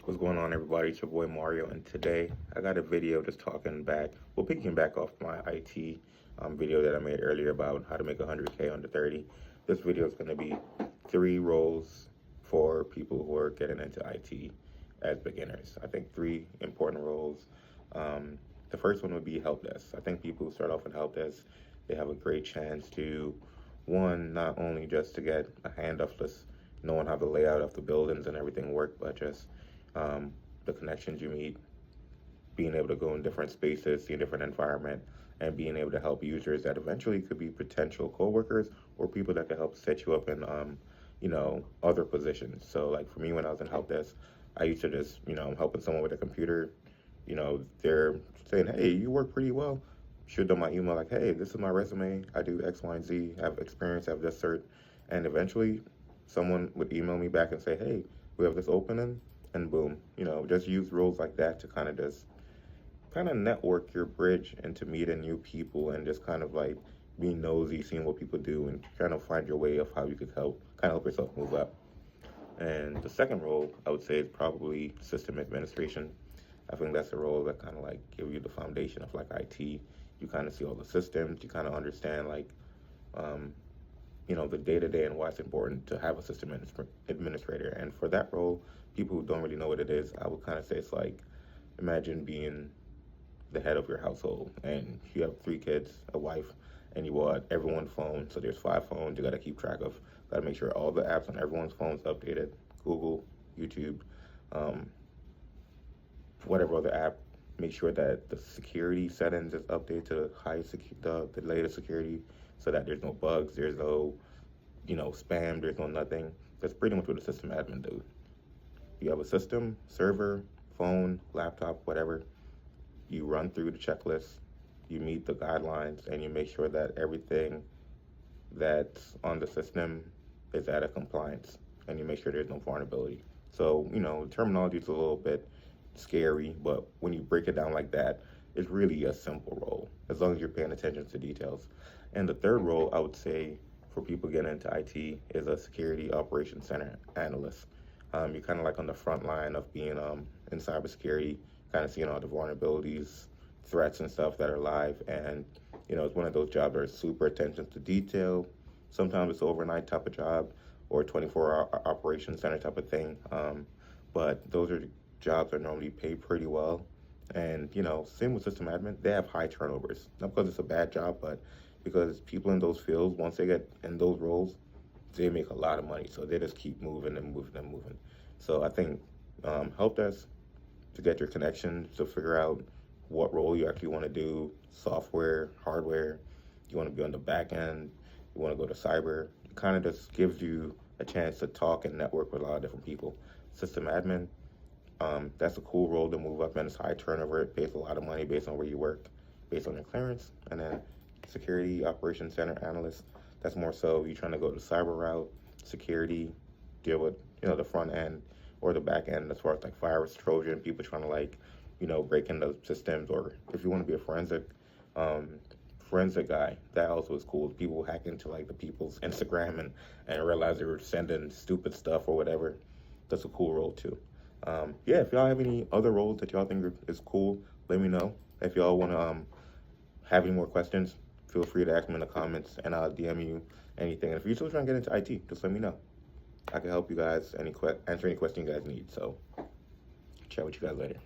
What's going on, everybody? It's your boy Mario, and today I got a video just talking back, picking back off my IT video that I made earlier about how to make 100K under 30. This video is going to be 3 roles for people who are getting into IT as beginners. I think 3 important roles. The first one would be help desk. I think people who start off in help desk, they have a great chance to, one, not only just to get a hand of just knowing how the layout of the buildings and everything work, but just the connections you meet, being able to go in different spaces, see a different environment, and being able to help users that eventually could be potential coworkers or people that could help set you up in, other positions. So, like for me, when I was in help desk, I used to just, helping someone with a computer. They're saying, "Hey, you work pretty well." Shoot them my email like, "Hey, this is my resume. I do X, Y, and Z. I have experience. I have this cert." And eventually, someone would email me back and say, "Hey, we have this opening," and boom, just use roles like that to kind of network your bridge into meeting new people and just kind of like being nosy, seeing what people do, and trying to find your way of how you could help yourself move up. And the second role I would say is probably system administration. I think that's a role that kind of like give you the foundation of like IT. You kind of see all the systems. You kind of understand like um, the day to day and why it's important to have a system administrator. And for that role, people who don't really know what it is, I would kind of say it's like imagine being the head of your household and you have 3 kids, a wife, and you want everyone's phone. So there's 5 phones you got to keep track of. Got to make sure all the apps on everyone's phones updated. Google, YouTube, um, whatever other app. Make sure that the security settings is updated to the latest security, so that there's no bugs, there's no spam, there's no nothing. That's pretty much what a system admin do. You have a system, server, phone, laptop, whatever. You run through the checklist, you meet the guidelines, and you make sure that everything that's on the system is at a compliance, and you make sure there's no vulnerability. So, the terminology is a little bit scary, but when you break it down like that, it's really a simple role, as long as you're paying attention to details. And the third role, I would say, for people getting into IT is a security operations center analyst. You're kind of like on the front line of being in cybersecurity, kind of seeing all the vulnerabilities, threats, and stuff that are live. And it's one of those jobs that are super attention to detail. Sometimes it's overnight type of job or 24-hour operations center type of thing. But those are jobs that normally pay pretty well. And same with system admin, they have high turnovers. Not because it's a bad job, but because people in those fields, once they get in those roles, they make a lot of money. So they just keep moving and moving and moving. So I think help desk to get your connections to figure out what role you actually want to do, software, hardware. You want to be on the back end, you want to go to cyber. It kind of just gives you a chance to talk and network with a lot of different people. System admin, that's a cool role to move up in. It's high turnover. It pays a lot of money based on where you work, based on your clearance. And then security operations center analyst, that's more so you trying to go the cyber route, security, deal with the front end or the back end as far as like virus, Trojan, people trying to like break into systems, or if you want to be a forensic guy, that also is cool. People hack into like the people's Instagram and realize they were sending stupid stuff or whatever. That's a cool role too. Yeah, if y'all have any other roles that y'all think is cool, let me know. If y'all want to have any more questions, feel free to ask me in the comments, and I'll DM you anything. And if you're still trying to get into IT, just let me know. I can help you guys answer any question you guys need. So, chat with you guys later.